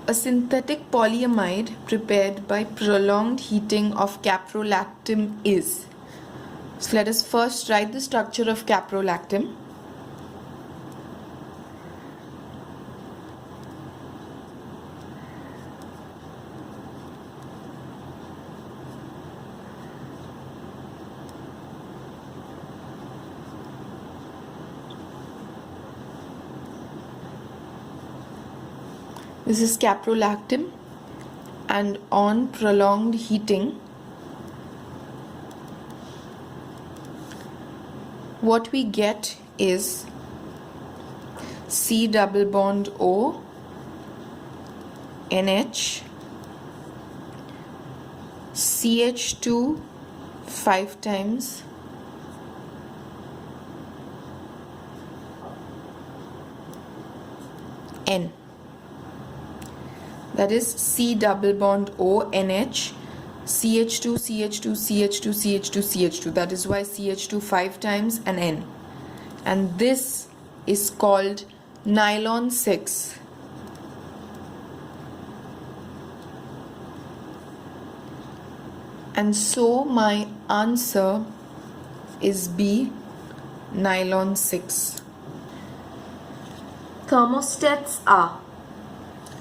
A synthetic polyamide prepared by prolonged heating of caprolactam is. So let us first write the structure of caprolactam. This is caprolactam, and on prolonged heating, what we get is C double bond O, NH, CH2 5 times, N. That is C double bond O, NH, CH2, CH2, CH2, CH2, CH2. That is why CH2 5 times and N. And this is called nylon 6. And so my answer is B, nylon 6. Thermostats are,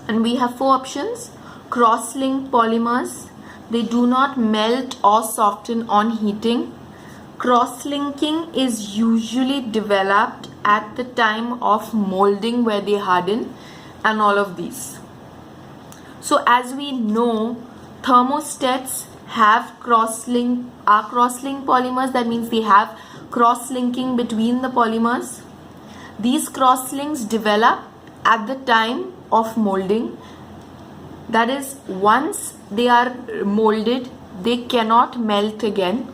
and we have 4 options: cross-linked polymers, they do not melt or soften on heating. Cross-linking is usually developed at the time of molding where they harden, and all of these. So as we know, thermostats have cross-link polymers. That means they have cross-linking between the polymers. These cross-links develop at the time of molding. That is, once they are molded, they cannot melt again.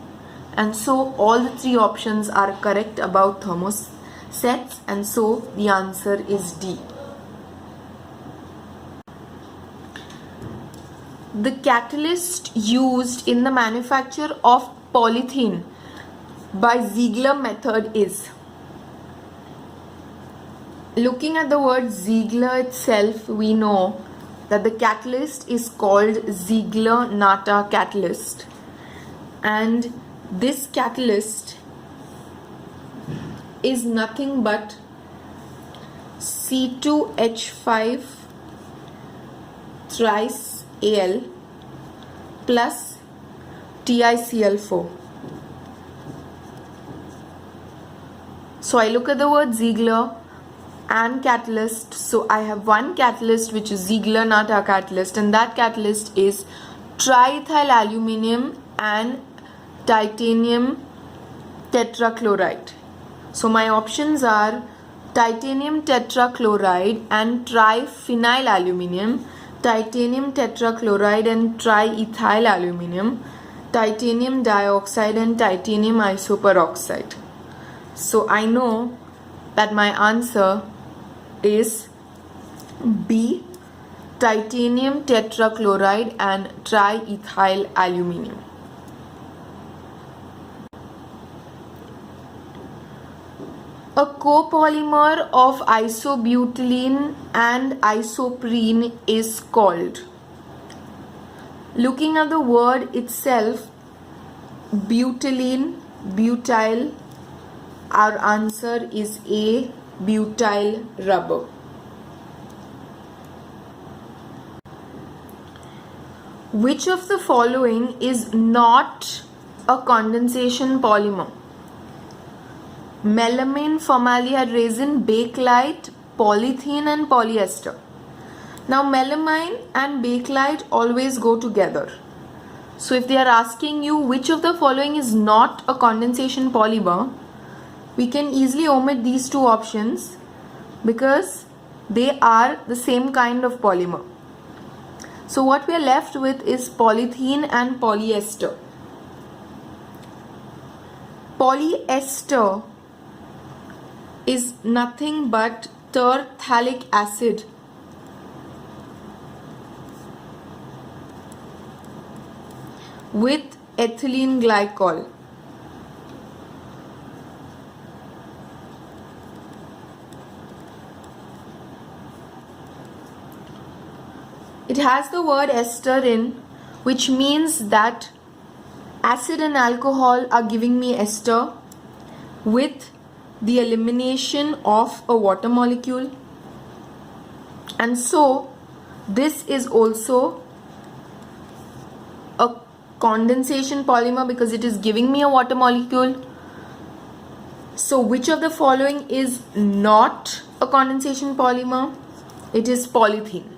And so all the 3 options are correct about thermostats, and so the answer is D. The catalyst used in the manufacture of polythene by Ziegler method is. Looking at the word Ziegler itself, we know that the catalyst is called Ziegler-Natta catalyst, and this catalyst is nothing but C2H5 thrice Al plus TiCl4. So I look at the word Ziegler and catalyst. So I have one catalyst which is Ziegler-Natta catalyst, and that catalyst is triethyl aluminium and titanium tetrachloride. So my options are titanium tetrachloride and triphenyl aluminium, titanium tetrachloride and triethyl aluminium, titanium dioxide and titanium isoperoxide. So I know that my answer is B, titanium tetrachloride and triethyl aluminium. A copolymer of isobutylene and isoprene is called. Looking at the word itself, butylene, butyl, our answer is A, butyl rubber. Which of the following is not a condensation polymer? Melamine, formaldehyde resin, bakelite, polythene and polyester. Now melamine and bakelite always go together. So if they are asking you which of the following is not a condensation polymer, we can easily omit these 2 options because they are the same kind of polymer. So what we are left with is polythene and polyester. Polyester is nothing but terphthalic acid with ethylene glycol. It has the word ester in, which means that acid and alcohol are giving me ester with the elimination of a water molecule. And so this is also a condensation polymer because it is giving me a water molecule. So which of the following is not a condensation polymer? It is polythene.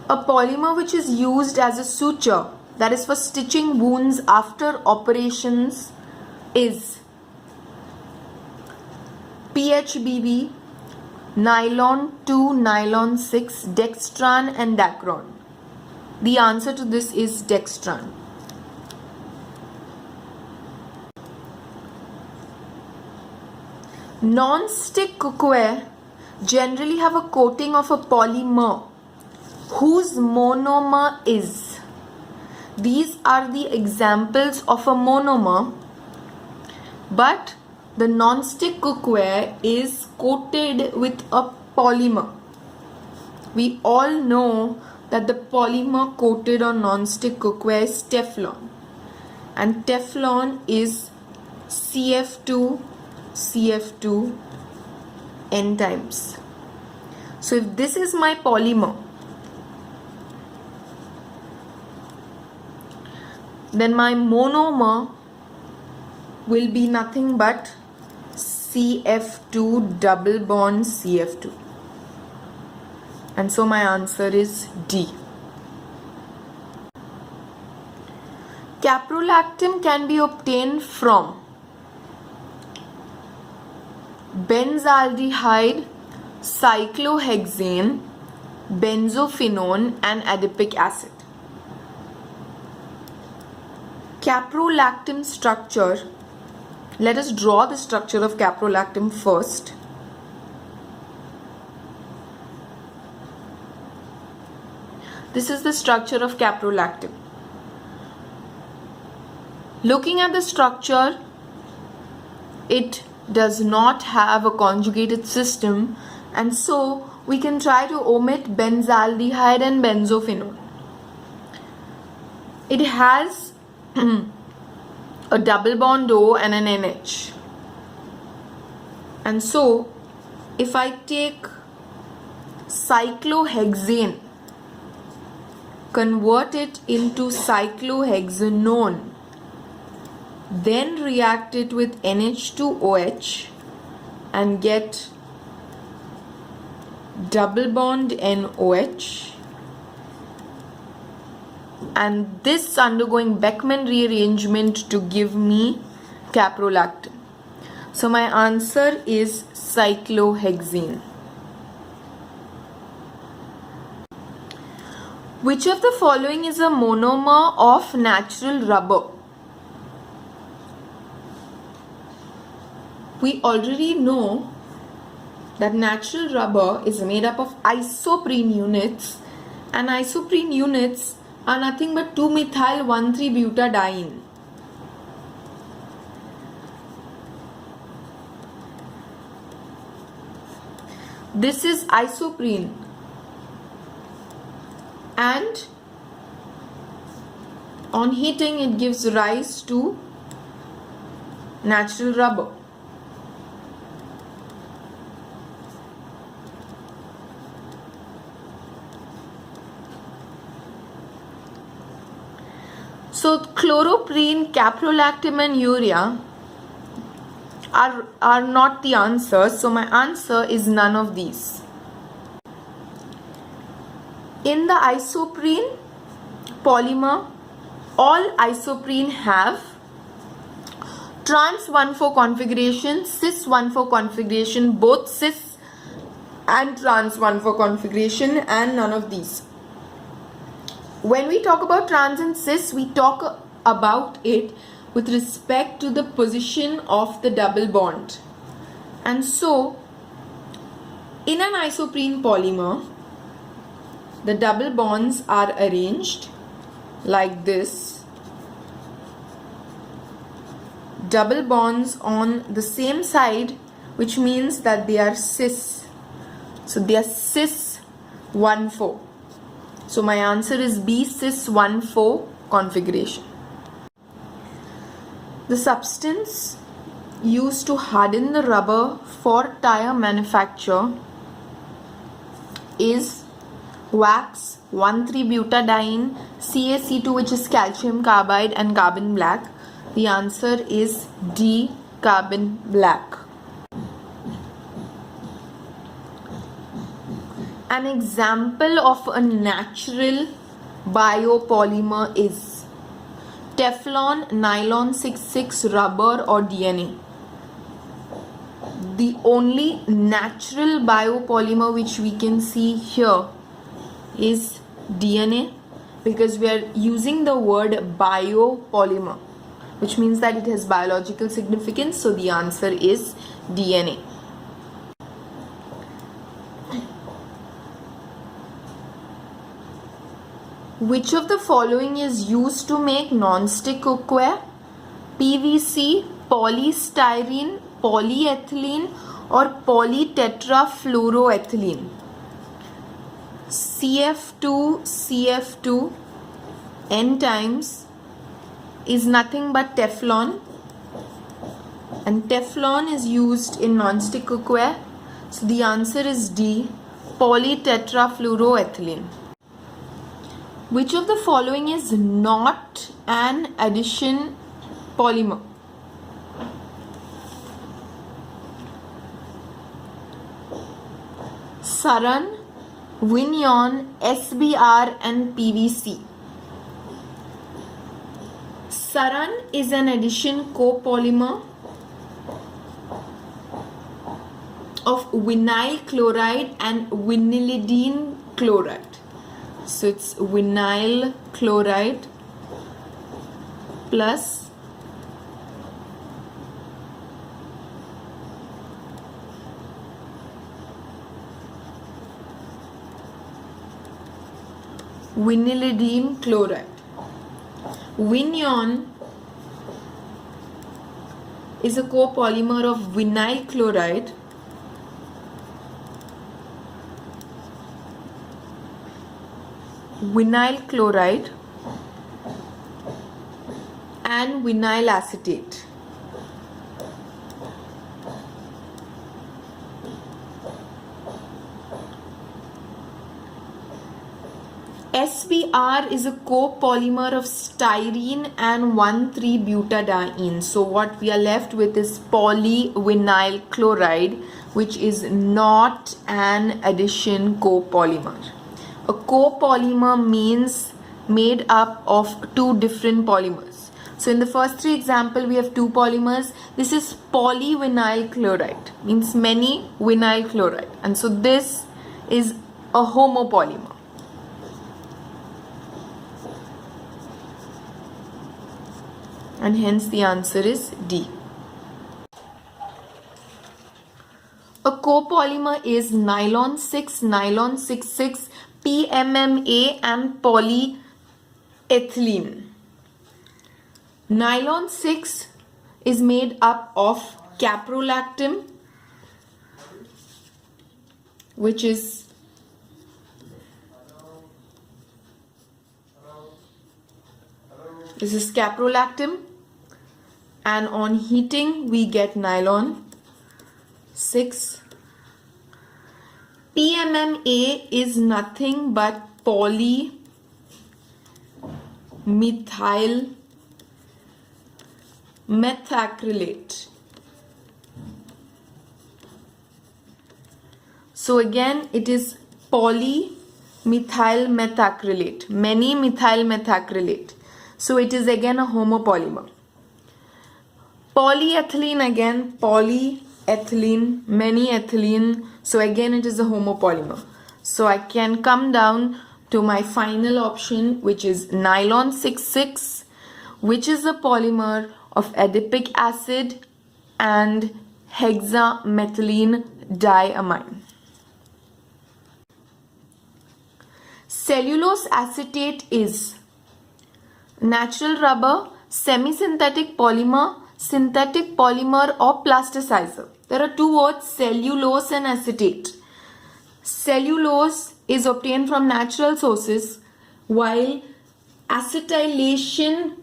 A polymer which is used as a suture, that is for stitching wounds after operations, is PHBB, nylon 2, nylon 6, dextran and dacron. The answer to this is dextran. Non-stick cookware generally have a coating of a polymer whose monomer is. These are the examples of a monomer, but the non-stick cookware is coated with a polymer. We all know that the polymer coated on non-stick cookware is Teflon, and Teflon is CF2 CF2 n times. So if this is my polymer, then my monomer will be nothing but CF2 double bond CF2. And so my answer is D. Caprolactam can be obtained from benzaldehyde, cyclohexane, benzophenone and adipic acid. Caprolactam structure. Let us draw the structure of caprolactam first. This is the structure of caprolactam. Looking at the structure, it does not have a conjugated system, and so we can try to omit benzaldehyde and benzophenone. It has a double bond O and an NH. And so if I take cyclohexane, convert it into cyclohexanone, then react it with NH2OH and get double bond NOH, and this undergoing Beckmann rearrangement to give me caprolactam. So my answer is cyclohexane. Which of the following is a monomer of natural rubber? We already know that natural rubber is made up of isoprene units, and isoprene units are nothing but 2-methyl-1,3-butadiene. This is isoprene, and on heating it gives rise to natural rubber. So chloroprene, caprolactam and urea are not the answers. So my answer is none of these. In the isoprene polymer, all isoprene have trans 1,4 configuration, cis 1,4 configuration, both cis and trans 1,4 configuration, and none of these. When we talk about trans and cis, we talk about it with respect to the position of the double bond. And so, in an isoprene polymer, the double bonds are arranged like this. Double bonds on the same side, which means that they are cis. So they are cis 1,4. So my answer is B, cis 1,4 configuration. The substance used to harden the rubber for tire manufacture is wax 1,3-butadiene, CaC2, which is calcium carbide, and carbon black. The answer is D, carbon black. An example of a natural biopolymer is Teflon, nylon 66, rubber, or DNA. The only natural biopolymer which we can see here is DNA, because we are using the word biopolymer, which means that it has biological significance. So the answer is DNA. Which of the following is used to make non-stick cookware? PVC, polystyrene, polyethylene, or polytetrafluoroethylene? CF2 N times is nothing but Teflon, and Teflon is used in non-stick cookware. So the answer is D, polytetrafluoroethylene. Which of the following is not an addition polymer? Saran, Vignon, SBR, and PVC. Saran is an addition copolymer of vinyl chloride and vinylidene chloride. So it's vinyl chloride plus vinylidene chloride. Vignon is a copolymer of vinyl chloride and vinyl acetate. SBR is a copolymer of styrene and 1,3-butadiene. So what we are left with is polyvinyl chloride, which is not an addition copolymer. A copolymer means made up of two different polymers. So in the first three examples, we have two polymers. This is polyvinyl chloride, means many vinyl chloride. And so this is a homopolymer. And hence the answer is D. A copolymer is nylon 6, nylon 66, PMMA, and polyethylene. Nylon 6 is made up of caprolactam, which is caprolactam, and on heating we get nylon 6. PMMA is nothing but polymethyl methacrylate. So again it is polymethyl methacrylate, many methyl methacrylate. So it is again a homopolymer. Polyethylene, again polyethylene, many ethylene. So again it is a homopolymer. So I can come down to my final option, which is nylon 66, which is a polymer of adipic acid and hexamethylene diamine. Cellulose acetate is natural rubber, semi-synthetic polymer, synthetic polymer, or plasticizer. There are two words, cellulose and acetate. Cellulose is obtained from natural sources, while acetylation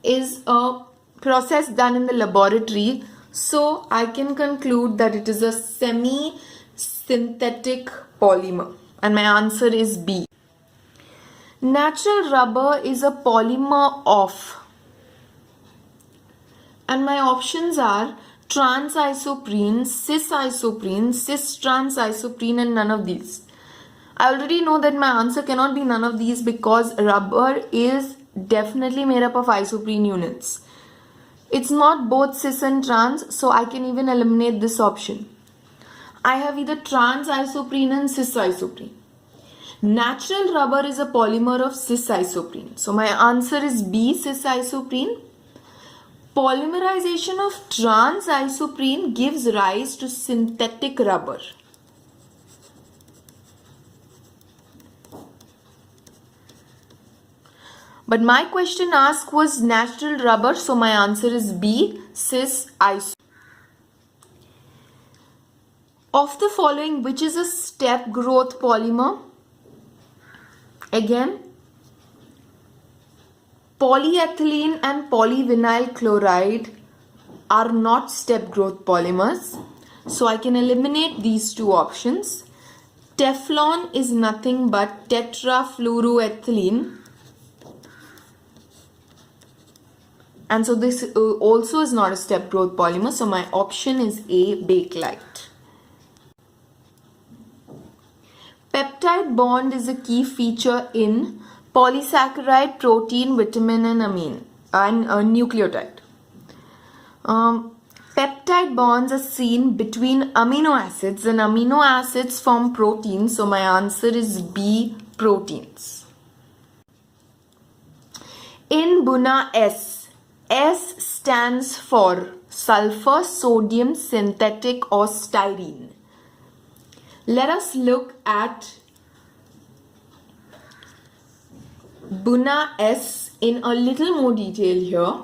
is a process done in the laboratory. So I can conclude that it is a semi-synthetic polymer, and my answer is B. Natural rubber is a polymer of, and my options are trans-isoprene, cis-isoprene, cis-trans-isoprene, and none of these. I already know that my answer cannot be none of these because rubber is definitely made up of isoprene units. It's not both cis and trans, so I can even eliminate this option. I have either trans-isoprene and cis-isoprene. Natural rubber is a polymer of cis-isoprene. So my answer is B, cis-isoprene. Polymerization of trans-isoprene gives rise to synthetic rubber. But my question asked was natural rubber, so my answer is B, cis-isoprene. Of the following, which is a step growth polymer? Again, polyethylene and polyvinyl chloride are not step growth polymers, so I can eliminate these two options. Teflon is nothing but tetrafluoroethylene, and so this also is not a step growth polymer, so my option is A, bakelite. Peptide bond is a key feature in polysaccharide, protein, vitamin, and amine and nucleotide. Peptide bonds are seen between amino acids, and amino acids form proteins, so my answer is B, proteins. In Buna S stands for sulfur, sodium, synthetic, or styrene. Let us look at Buna S in a little more detail here.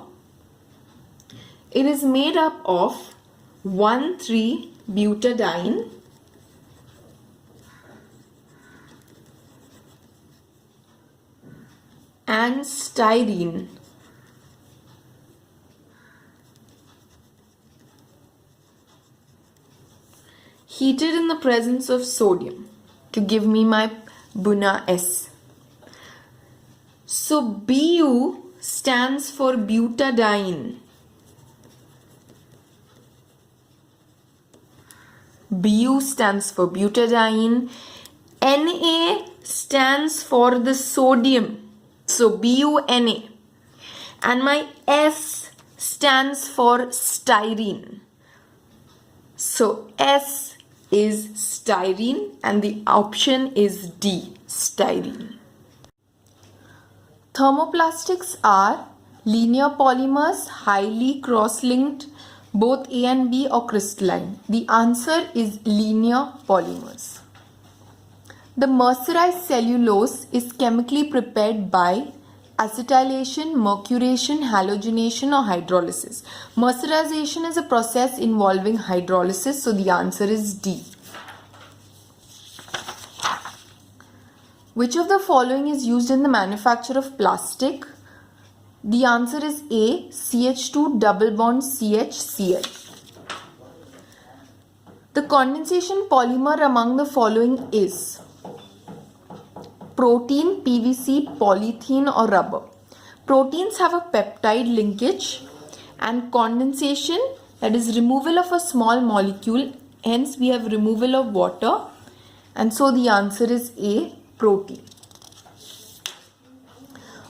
It is made up of 1,3-butadiene, and styrene. Heated in the presence of sodium to give me my Buna S. So Bu stands for butadiene. Bu stands for butadiene. Na stands for the sodium. So BuNa. And my S stands for styrene. So S is styrene, and the option is D, styrene. Thermoplastics are linear polymers, highly cross-linked, both A and B, or crystalline. The answer is linear polymers. The mercerized cellulose is chemically prepared by acetylation, mercuration, halogenation, or hydrolysis. Mercerization is a process involving hydrolysis, so the answer is D. Which of the following is used in the manufacture of plastic? The answer is A, CH2 double bond CHCl. The condensation polymer among the following is protein, PVC, polythene, or rubber. Proteins have a peptide linkage, and condensation, that is removal of a small molecule, hence we have removal of water, and so the answer is A, protein.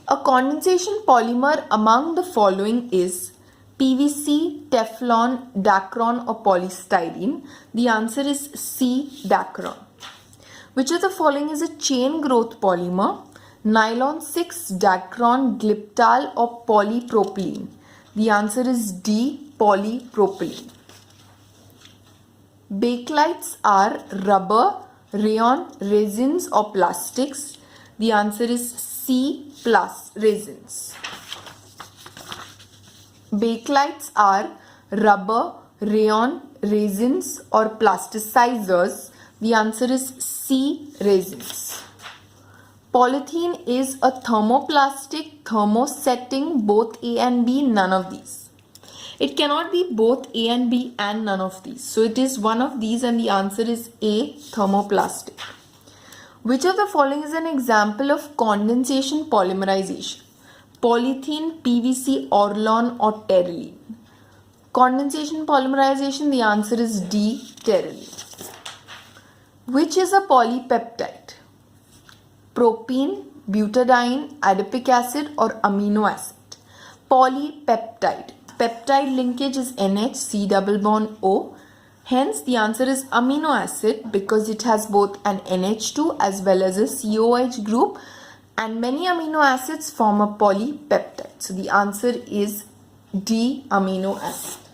A condensation polymer among the following is PVC, Teflon, Dacron, or polystyrene. The answer is C, Dacron. Which of the following is a chain growth polymer? Nylon 6, Dacron, Glyptal, or polypropylene? The answer is D, polypropylene. Bakelites are rubber, rayon, resins, or plastics? The answer is C, plus resins. Bakelites are rubber, rayon, resins, or plasticizers. The answer is C, resins. Polythene is a thermoplastic, thermosetting, both A and B, none of these. It cannot be both A and B and none of these. So it is one of these and the answer is A, thermoplastic. Which of the following is an example of condensation polymerization? Polythene, PVC, Orlon or Terylene? Condensation polymerization, the answer is D, Terylene. Which is a polypeptide? Propene, butadiene, adipic acid or amino acid? Polypeptide. Peptide linkage is NH, C double bond O. Hence the answer is amino acid because it has both an NH2 as well as a COH group, and many amino acids form a polypeptide. So the answer is D, amino acid.